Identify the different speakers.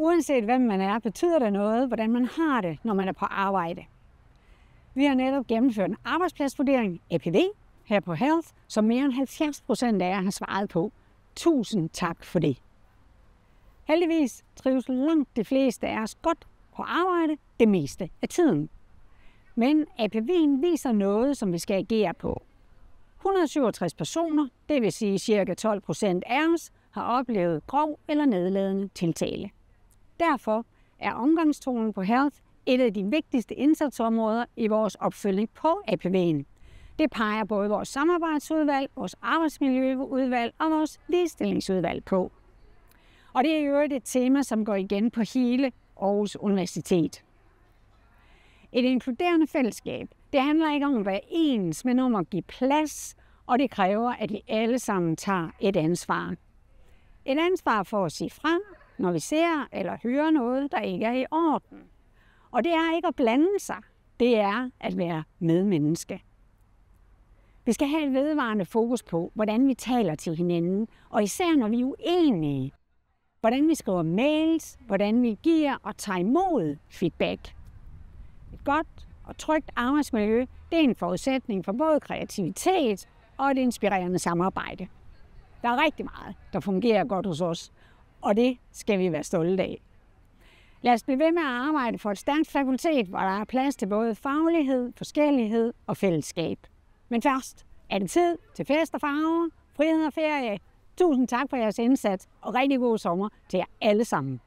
Speaker 1: Uanset hvem man er, betyder det noget, hvordan man har det, når man er på arbejde. Vi har netop gennemført en arbejdspladsvurdering, APV, her på Health, som mere end 70% af jer har svaret på. Tusind tak for det. Heldigvis trives langt de fleste af os godt på arbejde det meste af tiden. Men APV'en viser noget, som vi skal agere på. 167 personer, det vil sige ca. 12% af os, har oplevet grov eller nedladende tiltale. Derfor er omgangstonen på Health et af de vigtigste indsatsområder i vores opfølgning på APV'en. Det peger både vores samarbejdsudvalg, vores arbejdsmiljøudvalg og vores ligestillingsudvalg på. Og det er jo et tema, som går igen på hele Aarhus Universitet. Et inkluderende fællesskab, det handler ikke om at være ens, men om at give plads, og det kræver, at vi alle sammen tager et ansvar. Et ansvar for at sige fra, når vi ser eller hører noget, der ikke er i orden. Og det er ikke at blande sig, det er at være medmenneske. Vi skal have et vedvarende fokus på, hvordan vi taler til hinanden, og især når vi er uenige. Hvordan vi skriver mails, hvordan vi giver og tager imod feedback. Et godt og trygt arbejdsmiljø, det er en forudsætning for både kreativitet og et inspirerende samarbejde. Der er rigtig meget, der fungerer godt hos os, og det skal vi være stolte af. Lad os blive ved med at arbejde for et stærkt fakultet, hvor der er plads til både faglighed, forskellighed og fællesskab. Men først er det tid til fest og farver, frihed og ferie. Tusind tak for jeres indsats, og rigtig god sommer til jer alle sammen.